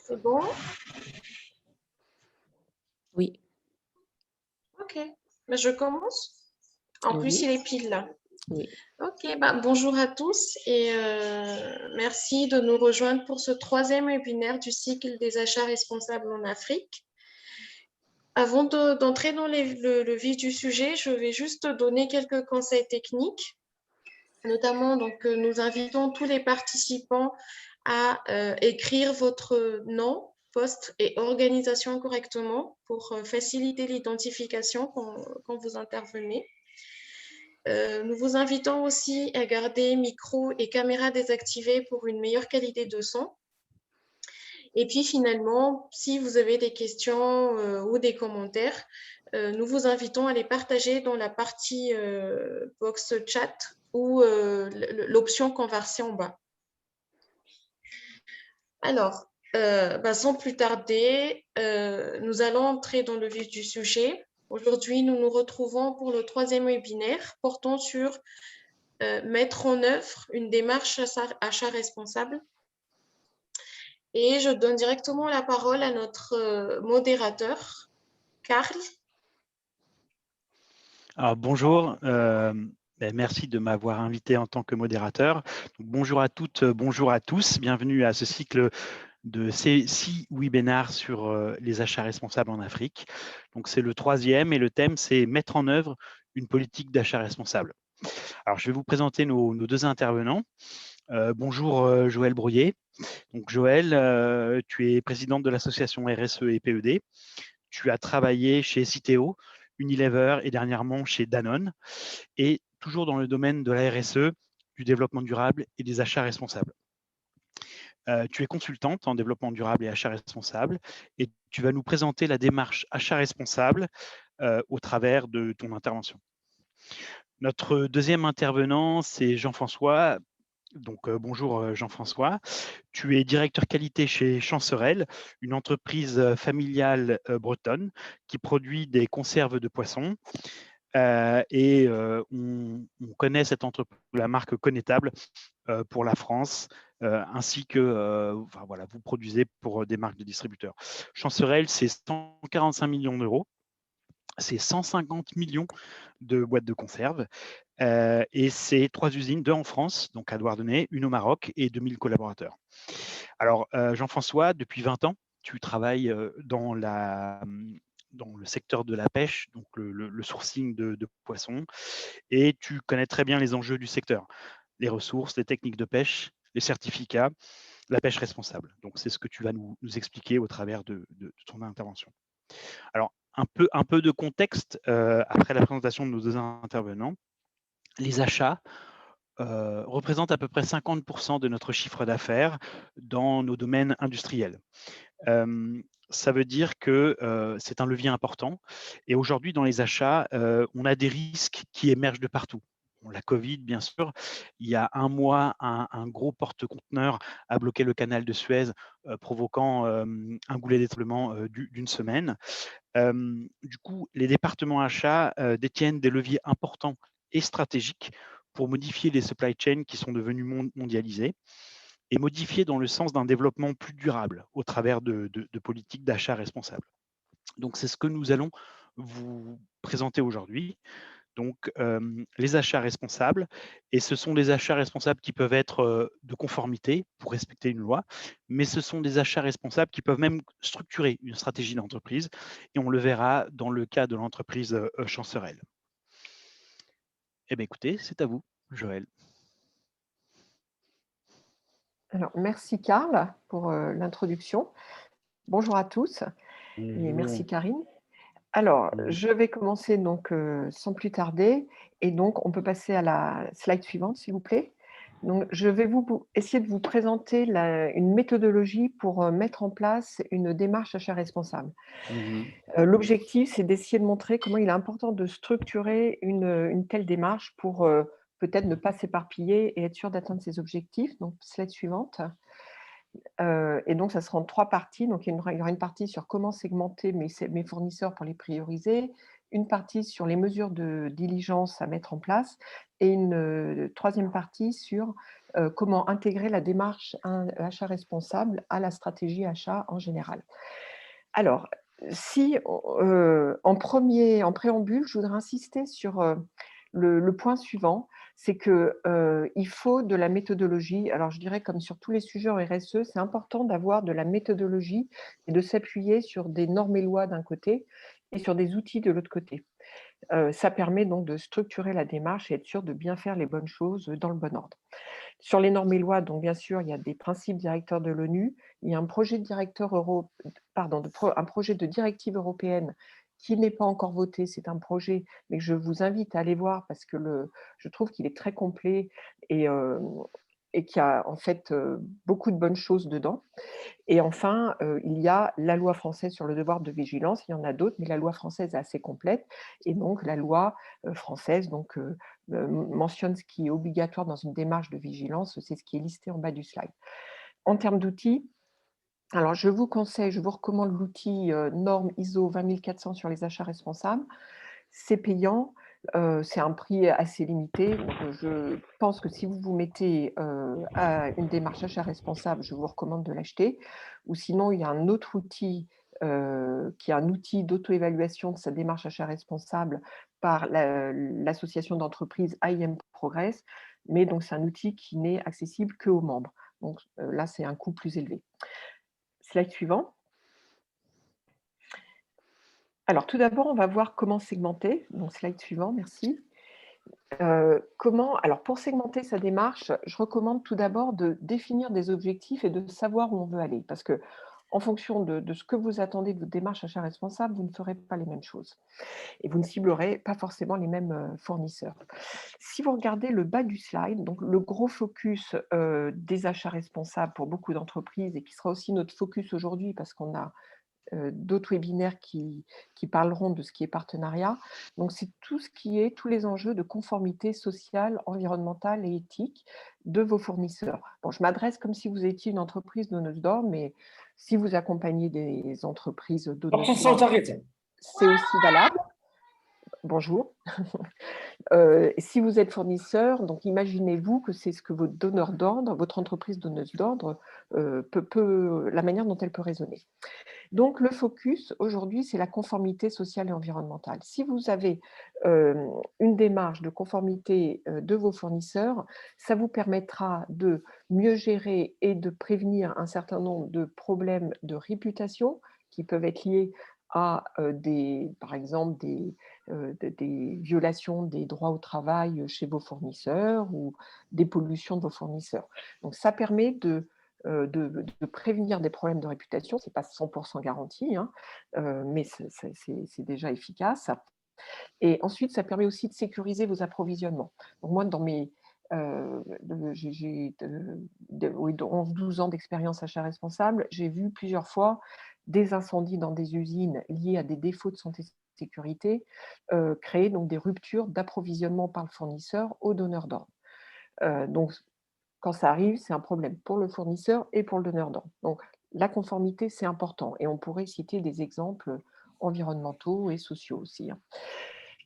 C'est bon? Oui, Ok. Ben, je commence. En plus, oui, il est pile là. oui. Ok, ben, bonjour à tous et merci de nous rejoindre pour ce troisième webinaire du cycle des achats responsables en Afrique. Avant d'entrer dans le vif du sujet, je vais juste donner quelques conseils techniques. Notamment, donc, nous invitons tous les participants à écrire votre nom, poste et organisation correctement pour faciliter l'identification quand vous intervenez. Nous vous invitons aussi à garder micro et caméra désactivés pour une meilleure qualité de son. Et puis finalement, si vous avez des questions ou des commentaires, nous vous invitons à les partager dans la partie box chat ou l'option converser en bas. Alors, sans plus tarder, nous allons entrer dans le vif du sujet. Aujourd'hui, nous nous retrouvons pour le troisième webinaire portant sur mettre en œuvre une démarche achat responsable. Et je donne directement la parole à notre modérateur, Karl. Alors, bonjour, merci de m'avoir invité en tant que modérateur. Donc, bonjour à toutes, bonjour à tous, bienvenue à ce cycle de ces 6 webinaires sur les achats responsables en Afrique. Donc c'est le troisième et le thème c'est mettre en œuvre une politique d'achat responsable. Alors je vais vous présenter nos deux intervenants. Bonjour Joël Brouillet. Donc Joël, tu es présidente de l'association RSE et PED. Tu as travaillé chez Citeo, Unilever et dernièrement chez Danone. Et toujours dans le domaine de la RSE, du développement durable et des achats responsables. Tu es consultante en développement durable et achat responsable et tu vas nous présenter la démarche achat responsable au travers de ton intervention. Notre deuxième intervenant, c'est Jean-François. Donc, bonjour Jean-François. Tu es directeur qualité chez Chancerelle, une entreprise familiale bretonne qui produit des conserves de poissons. On connaît cette entreprise, la marque Connétable, pour la France, ainsi que voilà, vous produisez pour des marques de distributeurs. Chancerelle, c'est 145 millions d'euros, c'est 150 millions de boîtes de conserve, et c'est 3 usines, 2 en France, donc à Douarnenez, une au Maroc et 2000 collaborateurs. Alors, Jean-François, depuis 20 ans, tu travailles dans le secteur de la pêche, donc le sourcing de poissons, et tu connais très bien les enjeux du secteur, les ressources, les techniques de pêche, les certificats, la pêche responsable. Donc, c'est ce que tu vas nous expliquer au travers de ton intervention. Alors, un peu de contexte après la présentation de nos deux intervenants. Les achats représentent à peu près 50% de notre chiffre d'affaires dans nos domaines industriels. Ça veut dire que c'est un levier important. Et aujourd'hui, dans les achats, on a des risques qui émergent de partout. Bon, la Covid, bien sûr. Il y a un mois, un gros porte-conteneur a bloqué le canal de Suez, provoquant un goulet d'étranglement d'une semaine. Du coup, les départements achats détiennent des leviers importants et stratégiques pour modifier les supply chains qui sont devenus mondialisés et modifier dans le sens d'un développement plus durable au travers de politiques d'achat responsables. Donc, c'est ce que nous allons vous présenter aujourd'hui. Donc, les achats responsables, et ce sont des achats responsables qui peuvent être de conformité pour respecter une loi, mais ce sont des achats responsables qui peuvent même structurer une stratégie d'entreprise, et on le verra dans le cas de l'entreprise Chancerelle. Eh bien, écoutez, c'est à vous, Joël. Alors, merci Karl pour l'introduction. Bonjour à tous et merci Karine. Alors, je vais commencer donc sans plus tarder et donc on peut passer à la slide suivante, s'il vous plaît. Donc, je vais essayer de vous présenter une méthodologie pour mettre en place une démarche achat responsable. L'objectif, c'est d'essayer de montrer comment il est important de structurer une telle démarche pour peut-être ne pas s'éparpiller et être sûr d'atteindre ses objectifs. Donc, slide suivante. Et donc, ça sera en 3 parties. Donc, il y aura une partie sur comment segmenter mes fournisseurs pour les prioriser, une partie sur les mesures de diligence à mettre en place et une troisième partie sur comment intégrer la démarche achat responsable à la stratégie achat en général. Alors, si en préambule, je voudrais insister sur le point suivant, c'est qu'il faut de la méthodologie. Alors, je dirais comme sur tous les sujets en RSE, c'est important d'avoir de la méthodologie et de s'appuyer sur des normes et lois d'un côté et sur des outils de l'autre côté. Ça permet donc de structurer la démarche et être sûr de bien faire les bonnes choses dans le bon ordre. Sur les normes et lois, donc bien sûr, il y a des principes directeurs de l'ONU, il y a un projet de un projet de directive européenne qui n'est pas encore voté, c'est un projet, mais que je vous invite à aller voir parce que je trouve qu'il est très complet et, euh, et qu'il y a en fait beaucoup de bonnes choses dedans. Et enfin, il y a la loi française sur le devoir de vigilance, il y en a d'autres, mais la loi française est assez complète. Et donc, la loi française mentionne ce qui est obligatoire dans une démarche de vigilance, c'est ce qui est listé en bas du slide. En termes d'outils, alors je vous recommande l'outil norme ISO 20400 sur les achats responsables. C'est payant, c'est un prix assez limité. Donc, je pense que si vous vous mettez à une démarche achat responsable, je vous recommande de l'acheter. Ou sinon, il y a un autre outil qui est un outil d'auto-évaluation de sa démarche achat responsable par l'association d'entreprises IM Progress. Mais donc, c'est un outil qui n'est accessible qu'aux membres. Donc là, c'est un coût plus élevé. Slide suivant. Alors, tout d'abord, on va voir comment segmenter. Donc, slide suivant, merci. Alors, pour segmenter sa démarche, je recommande tout d'abord de définir des objectifs et de savoir où on veut aller. Parce que, en fonction de ce que vous attendez de votre démarche achat responsable, vous ne ferez pas les mêmes choses. Et vous ne ciblerez pas forcément les mêmes fournisseurs. Si vous regardez le bas du slide, donc le gros focus des achats responsables pour beaucoup d'entreprises et qui sera aussi notre focus aujourd'hui parce qu'on a d'autres webinaires qui parleront de ce qui est partenariat. Donc, c'est tout ce qui est, tous les enjeux de conformité sociale, environnementale et éthique de vos fournisseurs. Bon, je m'adresse comme si vous étiez une entreprise donneuse d'ordre, mais si vous accompagnez des entreprises donneuses d'ordre, c'est aussi valable. Bonjour. Si vous êtes fournisseur, donc imaginez-vous que c'est ce que votre donneur d'ordre, votre entreprise donneuse d'ordre, la manière dont elle peut raisonner. Donc, le focus aujourd'hui, c'est la conformité sociale et environnementale. Si vous avez une démarche de conformité de vos fournisseurs, ça vous permettra de mieux gérer et de prévenir un certain nombre de problèmes de réputation qui peuvent être liés à par exemple, des violations des droits au travail chez vos fournisseurs ou des pollutions de vos fournisseurs. Donc, ça permet de prévenir des problèmes de réputation. Ce n'est pas 100% garanti, hein, mais c'est déjà efficace. Et ensuite, ça permet aussi de sécuriser vos approvisionnements. Donc moi, dans mes j'ai 11-12 ans d'expérience achat responsable, j'ai vu plusieurs fois des incendies dans des usines liés à des défauts de santé et sécurité créer donc des ruptures d'approvisionnement par le fournisseur au donneur d'ordre. Donc, quand ça arrive, c'est un problème pour le fournisseur et pour le donneur d'ordre. Donc, la conformité, c'est important. Et on pourrait citer des exemples environnementaux et sociaux aussi, hein,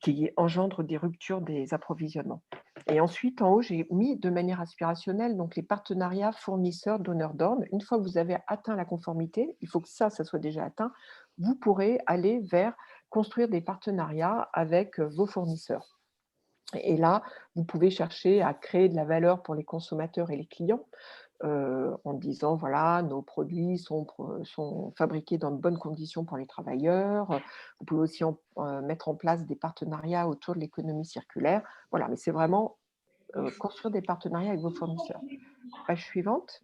qui engendrent des ruptures des approvisionnements. Et ensuite, en haut, j'ai mis de manière aspirationnelle donc les partenariats fournisseurs-donneurs d'ordre. Une fois que vous avez atteint la conformité, il faut que ça soit déjà atteint, vous pourrez aller vers construire des partenariats avec vos fournisseurs. Et là, vous pouvez chercher à créer de la valeur pour les consommateurs et les clients en disant, voilà, nos produits sont fabriqués dans de bonnes conditions pour les travailleurs. Vous pouvez aussi mettre en place des partenariats autour de l'économie circulaire. Voilà, mais c'est vraiment construire des partenariats avec vos fournisseurs. Page suivante.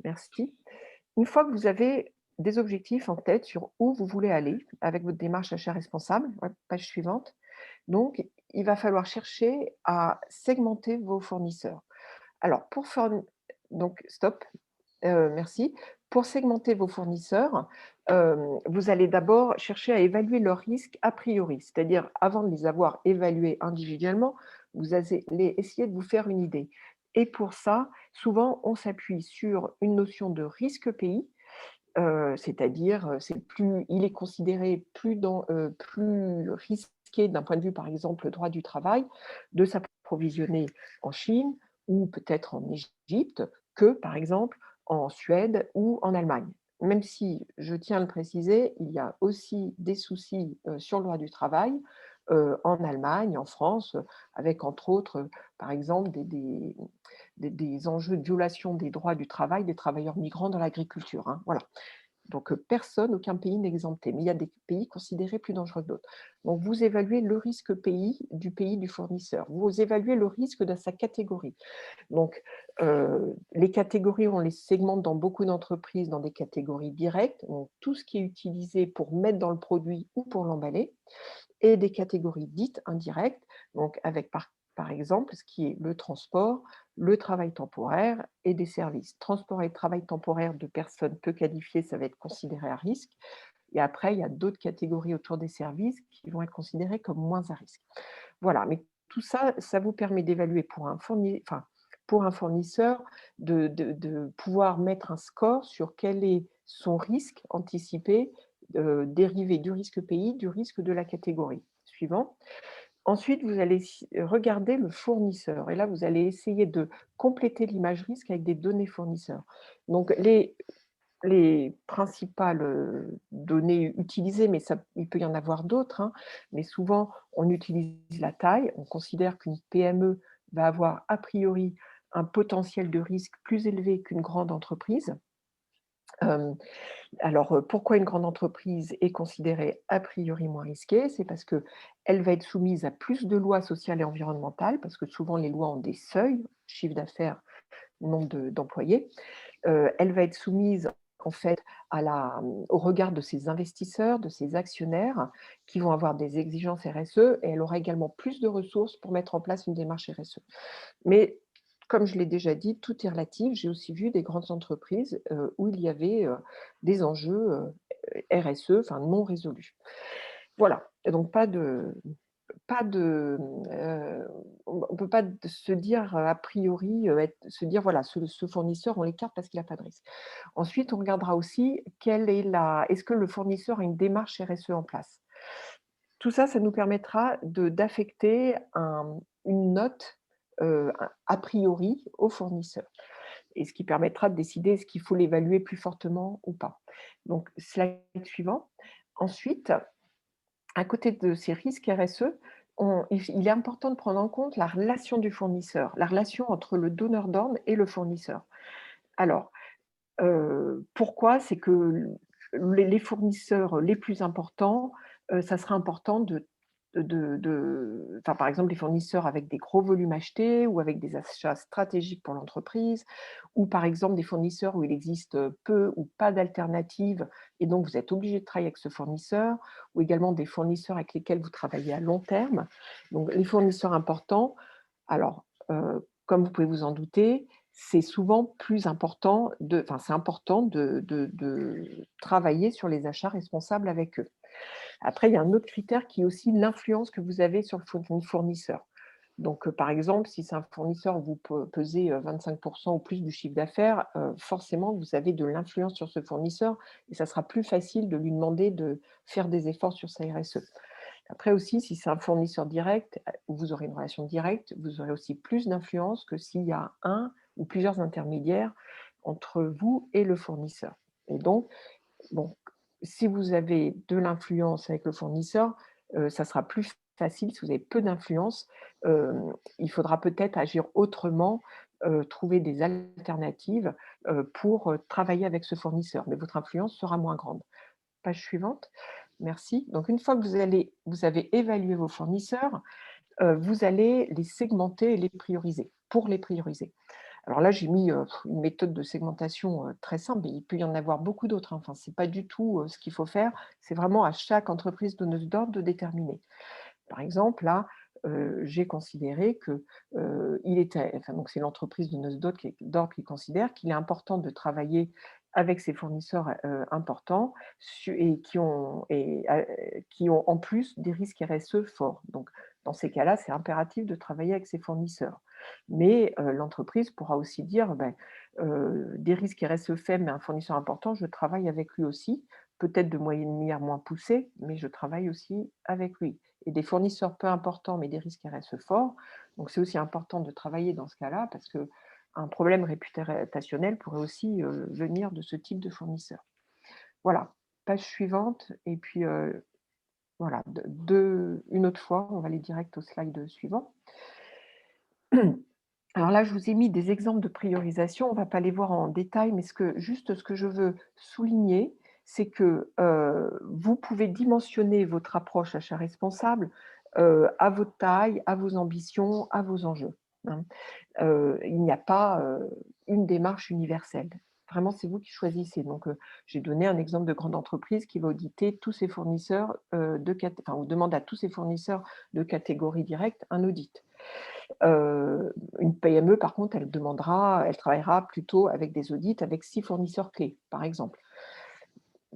Merci. Une fois que vous avez des objectifs en tête sur où vous voulez aller avec votre démarche achat responsable, page suivante, donc il va falloir chercher à segmenter vos fournisseurs. Alors, donc stop, merci. Pour segmenter vos fournisseurs, vous allez d'abord chercher à évaluer leurs risques a priori, c'est-à-dire avant de les avoir évalués individuellement, vous allez essayer de vous faire une idée. Et pour ça, souvent, on s'appuie sur une notion de risque pays, c'est-à-dire il est considéré plus risqué d'un point de vue, par exemple, le droit du travail, de s'approvisionner en Chine ou peut-être en Égypte que, par exemple, en Suède ou en Allemagne. Même si, je tiens à le préciser, il y a aussi des soucis sur le droit du travail en Allemagne, en France, avec entre autres, par exemple, des enjeux de violation des droits du travail des travailleurs migrants dans l'agriculture, hein, voilà. Donc personne, aucun pays n'est exempté, mais il y a des pays considérés plus dangereux que d'autres. Donc vous évaluez le risque pays du fournisseur, vous évaluez le risque de sa catégorie. Donc les catégories, on les segmente dans beaucoup d'entreprises dans des catégories directes, donc tout ce qui est utilisé pour mettre dans le produit ou pour l'emballer, et des catégories dites indirectes, donc avec par exemple ce qui est le transport, le travail temporaire et des services. Transport et travail temporaire de personnes peu qualifiées, ça va être considéré à risque. Et après, il y a d'autres catégories autour des services qui vont être considérées comme moins à risque. Voilà, mais tout ça, ça vous permet d'évaluer pour un fournisseur de pouvoir mettre un score sur quel est son risque anticipé, dérivé du risque pays, du risque de la catégorie. Suivant. Ensuite, vous allez regarder le fournisseur et là, vous allez essayer de compléter l'image risque avec des données fournisseurs. Donc les principales données utilisées, mais il peut y en avoir d'autres, hein, mais souvent on utilise la taille. On considère qu'une PME va avoir a priori un potentiel de risque plus élevé qu'une grande entreprise. Alors, pourquoi une grande entreprise est considérée a priori moins risquée? C'est parce qu'elle va être soumise à plus de lois sociales et environnementales, parce que souvent les lois ont des seuils, chiffre d'affaires, nombre d'employés. Elle va être soumise en fait au regard de ses investisseurs, de ses actionnaires, qui vont avoir des exigences RSE, et elle aura également plus de ressources pour mettre en place une démarche RSE. Mais comme je l'ai déjà dit, tout est relatif. J'ai aussi vu des grandes entreprises où il y avait des enjeux RSE, enfin non résolus. Voilà, et donc pas de, on ne peut pas se dire a priori, se dire voilà, ce fournisseur, on l'écarte parce qu'il a pas de risque. Ensuite, on regardera aussi est-ce que le fournisseur a une démarche RSE en place? Tout ça, ça nous permettra d'affecter une note a priori au fournisseur, et ce qui permettra de décider est-ce qu'il faut l'évaluer plus fortement ou pas. Donc, slide suivant. Ensuite, à côté de ces risques RSE, il est important de prendre en compte la relation du fournisseur, la relation entre le donneur d'ordre et le fournisseur. Alors, pourquoi? C'est que les fournisseurs les plus importants, ça sera important enfin, par exemple, les fournisseurs avec des gros volumes achetés ou avec des achats stratégiques pour l'entreprise, ou par exemple des fournisseurs où il existe peu ou pas d'alternatives et donc vous êtes obligé de travailler avec ce fournisseur, ou également des fournisseurs avec lesquels vous travaillez à long terme. Donc les fournisseurs importants, alors, comme vous pouvez vous en douter, c'est souvent plus important c'est important de travailler sur les achats responsables avec eux. Après, il y a un autre critère qui est aussi l'influence que vous avez sur le fournisseur. Donc, par exemple, si c'est un fournisseur où vous pesez 25% ou plus du chiffre d'affaires, forcément, vous avez de l'influence sur ce fournisseur et ça sera plus facile de lui demander de faire des efforts sur sa RSE. Après aussi, si c'est un fournisseur direct, où vous aurez une relation directe, vous aurez aussi plus d'influence que s'il y a un ou plusieurs intermédiaires entre vous et le fournisseur. Et donc, bon, si vous avez de l'influence avec le fournisseur, ça sera plus facile. Si vous avez peu d'influence, il faudra peut-être agir autrement, trouver des alternatives, pour, travailler avec ce fournisseur, mais votre influence sera moins grande. Page suivante. Merci. Donc une fois que vous avez évalué vos fournisseurs, vous allez les segmenter et les prioriser, pour les prioriser. Alors là, j'ai mis une méthode de segmentation très simple, mais il peut y en avoir beaucoup d'autres, hein. Enfin, ce n'est pas du tout ce qu'il faut faire, c'est vraiment à chaque entreprise donneuse d'ordre de déterminer. Par exemple, là, j'ai considéré que donc c'est l'entreprise donneuse d'ordre qui considère qu'il est important de travailler avec ses fournisseurs importants et qui ont en plus des risques RSE forts. Donc, dans ces cas-là, c'est impératif de travailler avec ses fournisseurs. Mais l'entreprise pourra aussi dire, des risques RSE faibles, mais un fournisseur important, je travaille avec lui aussi, peut-être de manière moins poussée, mais je travaille aussi avec lui. et des fournisseurs peu importants, mais des risques RSE forts. Donc, c'est aussi important de travailler dans ce cas-là parce qu'un problème réputationnel pourrait aussi venir de ce type de fournisseur. Voilà, page suivante. Et puis, voilà, une autre fois, on va aller direct au slide suivant. Alors là, je vous ai mis des exemples de priorisation. On ne va pas les voir en détail, mais juste ce que je veux souligner, c'est que vous pouvez dimensionner votre approche achat responsable à votre taille, à vos ambitions, à vos enjeux. Hein. Il n'y a pas une démarche universelle. Vraiment, c'est vous qui choisissez. Donc, j'ai donné un exemple de grande entreprise qui va auditer tous ses fournisseurs, ou demande à tous ses fournisseurs de catégorie directe un audit. Une PME, par contre, elle travaillera plutôt avec des audits avec 6 fournisseurs clés, par exemple.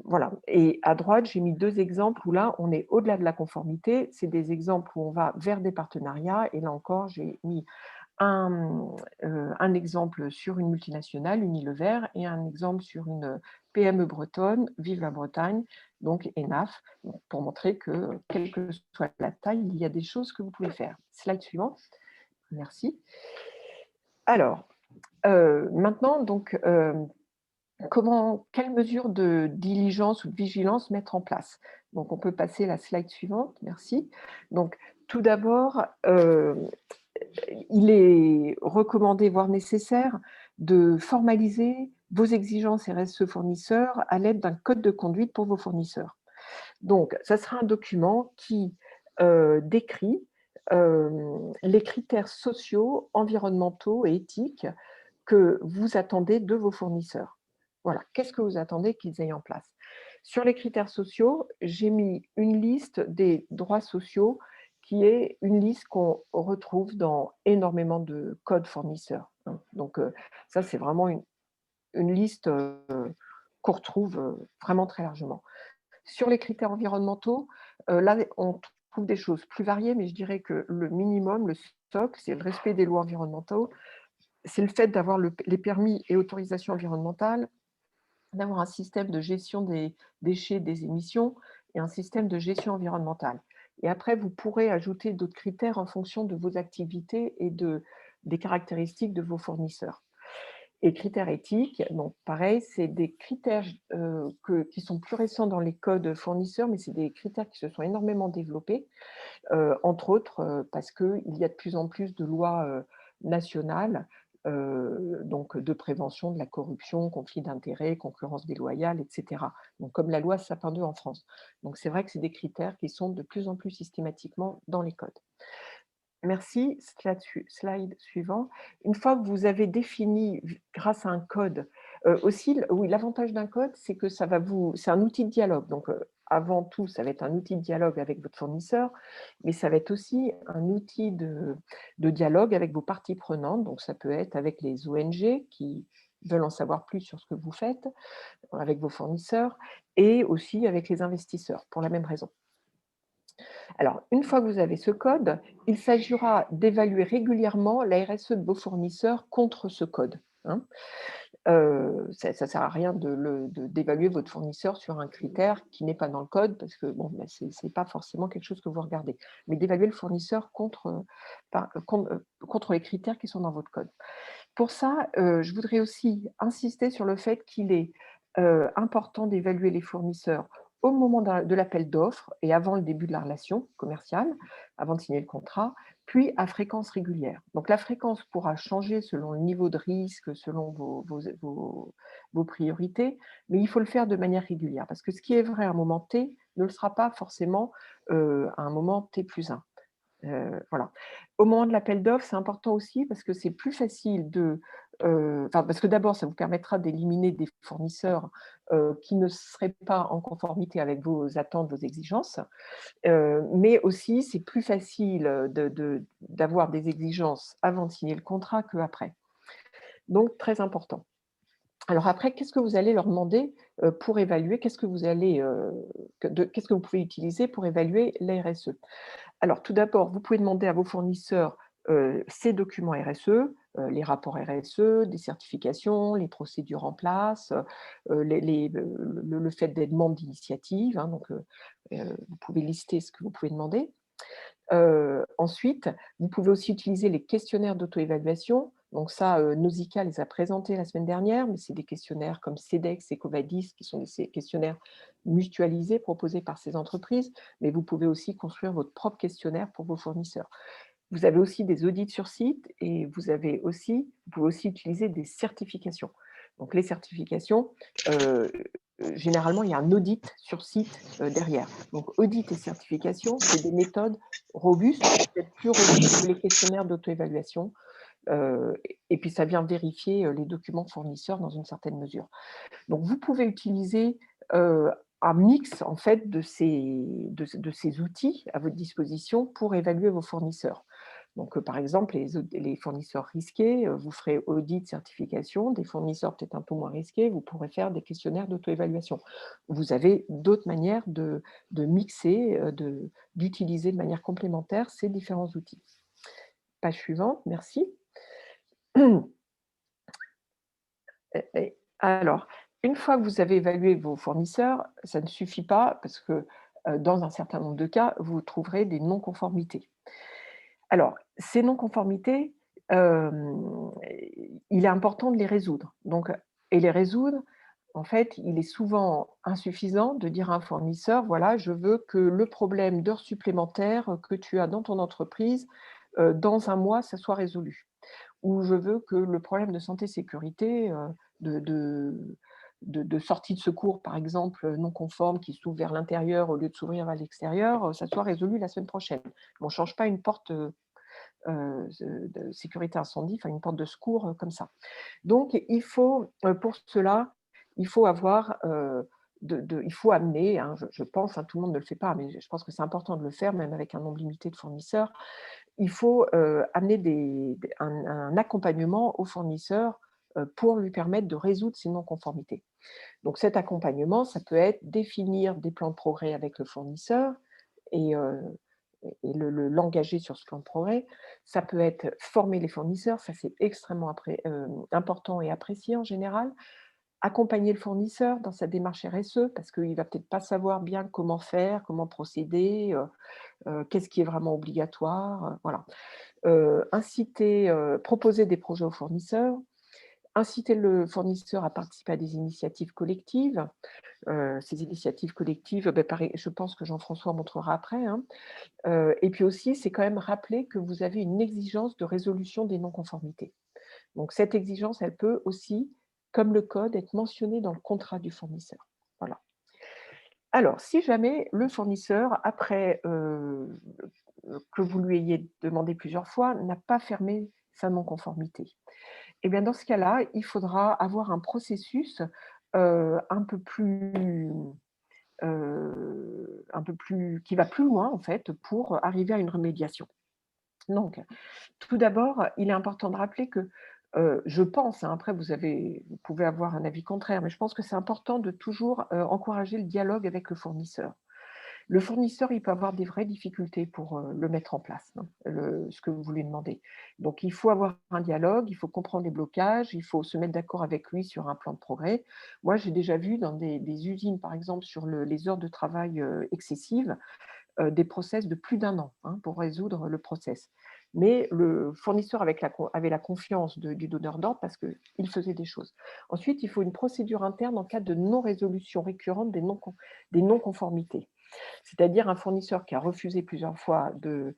Voilà. Et à droite, j'ai mis 2 exemples où là, on est au-delà de la conformité. C'est des exemples où on va vers des partenariats. Et là encore, j'ai mis un exemple sur une multinationale, Unilever, et un exemple sur une PME bretonne, Vive la Bretagne, donc ENAF, pour montrer que, quelle que soit la taille, il y a des choses que vous pouvez faire. Slide suivant. Merci. Alors, maintenant, donc, quelles mesures de diligence ou de vigilance mettre en place? Donc, on peut passer la slide suivante. Merci. Donc, tout d'abord, il est recommandé, voire nécessaire, de formaliser vos exigences RSE fournisseurs à l'aide d'un code de conduite pour vos fournisseurs. Donc, ça sera un document qui décrit les critères sociaux, environnementaux et éthiques que vous attendez de vos fournisseurs. Voilà, qu'est-ce que vous attendez qu'ils aient en place? Sur les critères sociaux, j'ai mis une liste des droits sociaux qui est une liste qu'on retrouve dans énormément de codes fournisseurs. Hein. Donc, ça, c'est vraiment une liste qu'on retrouve vraiment très largement. Sur les critères environnementaux, là, on trouve des choses plus variées, mais je dirais que le minimum, le socle, c'est le respect des lois environnementales, c'est le fait d'avoir les permis et autorisations environnementales, d'avoir un système de gestion des déchets, des émissions et un système de gestion environnementale. Et après, vous pourrez ajouter d'autres critères en fonction de vos activités et des caractéristiques de vos fournisseurs. Et critères éthiques, bon, pareil, c'est des critères qui sont plus récents dans les codes fournisseurs, mais c'est des critères qui se sont énormément développés, entre autres parce qu'il y a de plus en plus de lois nationales, donc de prévention de la corruption, conflit d'intérêts, concurrence déloyale, etc. Donc, comme la loi Sapin 2 en France. Donc, c'est vrai que c'est des critères qui sont de plus en plus systématiquement dans les codes. Merci. Slide suivant. Une fois que vous avez défini, grâce à un code, aussi, oui, l'avantage d'un code, c'est que c'est un outil de dialogue. Donc, avant tout, ça va être un outil de dialogue avec votre fournisseur, mais ça va être aussi un outil de dialogue avec vos parties prenantes. Donc, ça peut être avec les ONG qui veulent en savoir plus sur ce que vous faites, avec vos fournisseurs, et aussi avec les investisseurs, pour la même raison. Alors, une fois que vous avez ce code, il s'agira d'évaluer régulièrement la RSE de vos fournisseurs contre ce code. Hein. Ça ne sert à rien d'évaluer votre fournisseur sur un critère qui n'est pas dans le code, parce que bon, ce n'est pas forcément quelque chose que vous regardez, mais d'évaluer le fournisseur contre les critères qui sont dans votre code. Pour ça, je voudrais aussi insister sur le fait qu'il est important d'évaluer les fournisseurs au moment de l'appel d'offres et avant le début de la relation commerciale, avant de signer le contrat, puis à fréquence régulière. Donc la fréquence pourra changer selon le niveau de risque, selon vos priorités, mais il faut le faire de manière régulière, parce que ce qui est vrai à un moment T ne le sera pas forcément à un moment T+1. Voilà. Au moment de l'appel d'offres, c'est important aussi parce que c'est plus facile parce que d'abord, ça vous permettra d'éliminer des fournisseurs qui ne seraient pas en conformité avec vos attentes, vos exigences, mais aussi c'est plus facile d'avoir des exigences avant de signer le contrat qu'après. Donc, très important. Alors après, qu'est-ce que vous allez leur demander pour évaluer, qu'est-ce que vous pouvez utiliser pour évaluer la RSE? Alors, tout d'abord, vous pouvez demander à vos fournisseurs ces documents RSE, les rapports RSE, des certifications, les procédures en place, le fait d'être membre d'initiative. Hein, donc, vous pouvez lister ce que vous pouvez demander. Ensuite, vous pouvez aussi utiliser les questionnaires d'auto-évaluation. Donc ça, Nausicaa les a présentés la semaine dernière, mais c'est des questionnaires comme CEDEX et Covadis, qui sont des questionnaires mutualisés proposés par ces entreprises, mais vous pouvez aussi construire votre propre questionnaire pour vos fournisseurs. Vous avez aussi des audits sur site et vous pouvez aussi utiliser des certifications. Donc les certifications, généralement, il y a un audit sur site derrière. Donc audit et certification, c'est des méthodes robustes, peut-être plus robustes que les questionnaires d'auto-évaluation. Et puis ça vient vérifier les documents fournisseurs dans une certaine mesure. Donc vous pouvez utiliser un mix en fait de ces outils à votre disposition pour évaluer vos fournisseurs. Donc, par exemple, les fournisseurs risqués, vous ferez audit, certification. Des fournisseurs peut-être un peu moins risqués, vous pourrez faire des questionnaires d'auto-évaluation. Vous avez d'autres manières de mixer, d'utiliser de manière complémentaire ces différents outils. Page suivante, merci. Alors, une fois que vous avez évalué vos fournisseurs, ça ne suffit pas parce que dans un certain nombre de cas, vous trouverez des non-conformités. Alors, ces non-conformités, il est important de les résoudre. Et les résoudre, en fait, il est souvent insuffisant de dire à un fournisseur, voilà, je veux que le problème d'heures supplémentaires que tu as dans ton entreprise, dans 1 mois, ça soit résolu. Ou je veux que le problème de santé-sécurité, de sortie de secours, par exemple, non conforme, qui s'ouvre vers l'intérieur au lieu de s'ouvrir vers l'extérieur, ça soit résolu la semaine prochaine. On ne change pas une porte de sécurité incendie, enfin une porte de secours comme ça. Donc, il faut, pour cela, il faut avoir, il faut amener, hein, je pense, hein, tout le monde ne le fait pas, mais je pense que c'est important de le faire, même avec un nombre limité de fournisseurs. Il faut amener un accompagnement au fournisseur pour lui permettre de résoudre ces non-conformités. Donc cet accompagnement, ça peut être définir des plans de progrès avec le fournisseur et l'engager sur ce plan de progrès. Ça peut être former les fournisseurs, ça c'est extrêmement important et apprécié en général. Accompagner le fournisseur dans sa démarche RSE, parce qu'il ne va peut-être pas savoir bien comment faire, comment procéder, qu'est-ce qui est vraiment obligatoire, voilà. Proposer des projets aux fournisseurs, inciter le fournisseur à participer à des initiatives collectives. Ces initiatives collectives, pareil, je pense que Jean-François montrera après, hein. Et puis aussi, c'est quand même rappeler que vous avez une exigence de résolution des non-conformités. Donc cette exigence, elle peut aussi, comme le code, être mentionnée dans le contrat du fournisseur. Voilà. Alors, si jamais le fournisseur, après que vous lui ayez demandé plusieurs fois, n'a pas fermé sa non-conformité, eh bien dans ce cas-là, il faudra avoir un processus un peu plus qui va plus loin en fait pour arriver à une remédiation. Donc, tout d'abord, il est important de rappeler que, je pense, hein, après vous pouvez avoir un avis contraire, mais je pense que c'est important de toujours, encourager le dialogue avec le fournisseur. Le fournisseur, il peut avoir des vraies difficultés pour, le mettre en place, hein, ce que vous lui demandez. Donc il faut avoir un dialogue, il faut comprendre les blocages, il faut se mettre d'accord avec lui sur un plan de progrès. Moi, j'ai déjà vu dans des usines, par exemple, sur les heures de travail, excessives, des process de plus d'1 an, hein, pour résoudre le process. Mais le fournisseur avait la confiance du donneur d'ordre parce qu'il faisait des choses. Ensuite, il faut une procédure interne en cas de non-résolution récurrente des non-conformités. C'est-à-dire un fournisseur qui a refusé plusieurs fois de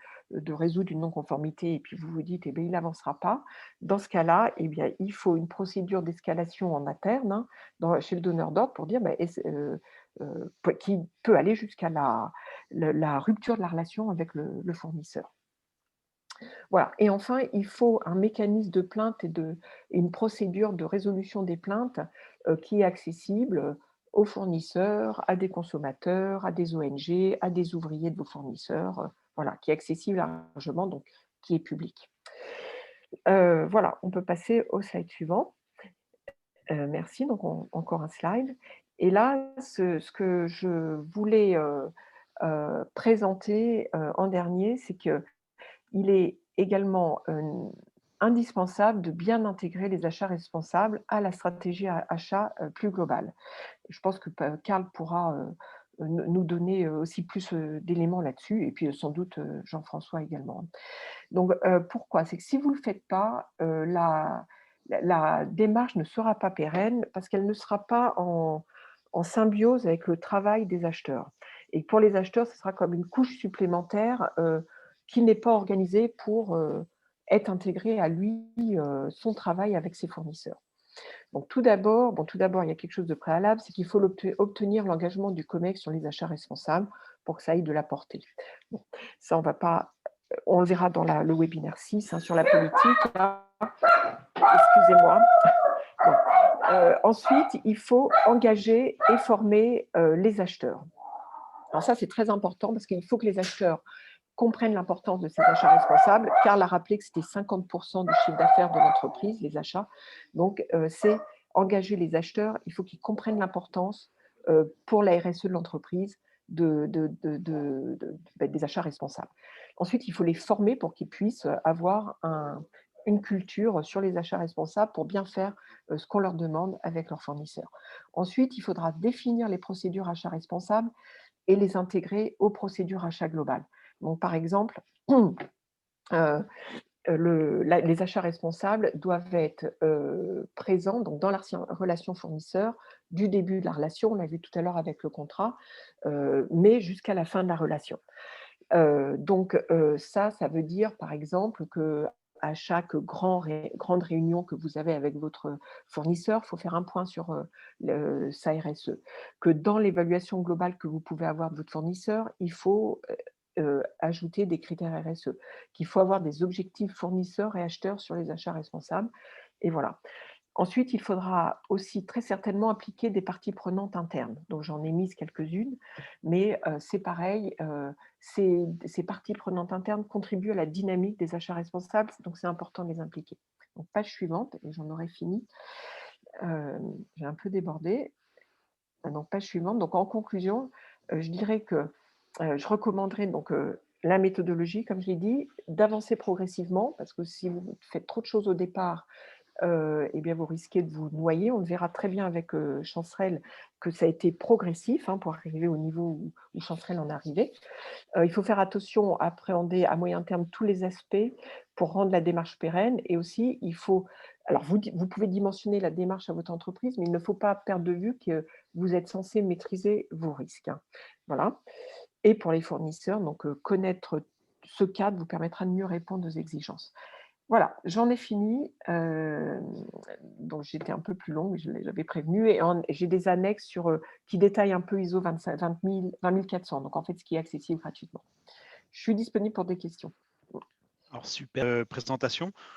résoudre une non-conformité et puis vous vous dites: «Eh bien, il n'avancera pas». Dans ce cas-là, eh bien, il faut une procédure d'escalation en interne, hein, chez le donneur d'ordre pour dire, qui peut aller jusqu'à la rupture de la relation avec le fournisseur. Voilà. Et enfin, il faut un mécanisme de plainte et une procédure de résolution des plaintes qui est accessible aux fournisseurs, à des consommateurs, à des ONG, à des ouvriers de vos fournisseurs, voilà, qui est accessible largement, donc qui est public. Voilà, on peut passer au slide suivant. Merci, donc encore un slide. Et là, ce que je voulais présenter en dernier, c'est que il est également indispensable de bien intégrer les achats responsables à la stratégie achat plus globale. Je pense que Karl pourra nous donner aussi plus d'éléments là-dessus, et puis sans doute Jean-François également. Donc pourquoi? C'est que si vous ne le faites pas, la démarche ne sera pas pérenne parce qu'elle ne sera pas en symbiose avec le travail des acheteurs. Et pour les acheteurs, ce sera comme une couche supplémentaire qui n'est pas organisée pour être intégrée à lui, son travail avec ses fournisseurs. Donc tout d'abord, il y a quelque chose de préalable, c'est qu'il faut obtenir l'engagement du COMEX sur les achats responsables pour que ça ait de la portée. Bon, ça, on le verra dans le webinaire 6 sur la politique. Excusez-moi. Bon. Ensuite, il faut engager et former les acheteurs. Alors ça, c'est très important parce qu'il faut que les acheteurs comprennent l'importance de ces achats responsables. Karl a rappelé que c'était 50% du chiffre d'affaires de l'entreprise, les achats. Donc, c'est engager les acheteurs. Il faut qu'ils comprennent l'importance pour la RSE de l'entreprise des achats responsables. Ensuite, il faut les former pour qu'ils puissent avoir une culture sur les achats responsables pour bien faire ce qu'on leur demande avec leurs fournisseurs. Ensuite, il faudra définir les procédures achats responsables et les intégrer aux procédures achats globales. Donc, par exemple, les achats responsables doivent être présents donc, dans la relation fournisseur du début de la relation, on l'a vu tout à l'heure avec le contrat, mais jusqu'à la fin de la relation. Donc, ça veut dire, par exemple, qu'à chaque grande réunion que vous avez avec votre fournisseur, il faut faire un point sur sa RSE. Que dans l'évaluation globale que vous pouvez avoir de votre fournisseur, il faut ajouter des critères RSE, qu'il faut avoir des objectifs fournisseurs et acheteurs sur les achats responsables. Et voilà. Ensuite, il faudra aussi très certainement appliquer des parties prenantes internes. Donc, j'en ai mis quelques-unes, mais c'est pareil, ces parties prenantes internes contribuent à la dynamique des achats responsables, donc c'est important de les impliquer. Donc, page suivante, et j'en aurai fini. J'ai un peu débordé. Donc, page suivante. Donc, en conclusion, je dirais que je recommanderais donc la méthodologie, comme je l'ai dit, d'avancer progressivement, parce que si vous faites trop de choses au départ, eh bien, vous risquez de vous noyer. On le verra très bien avec Chancerelle que ça a été progressif pour arriver au niveau où Chancerelle en est arrivé. Il faut faire attention à appréhender à moyen terme tous les aspects pour rendre la démarche pérenne. Et aussi, il faut… Alors, vous pouvez dimensionner la démarche à votre entreprise, mais il ne faut pas perdre de vue que vous êtes censé maîtriser vos risques. Voilà. Et pour les fournisseurs, donc connaître ce cadre vous permettra de mieux répondre aux exigences. Voilà, j'en ai fini. Donc, j'étais un peu plus longue, je l'avais prévenu. Et j'ai des annexes qui détaillent un peu ISO 20400, donc en fait, ce qui est accessible gratuitement. Je suis disponible pour des questions. Alors, super présentation.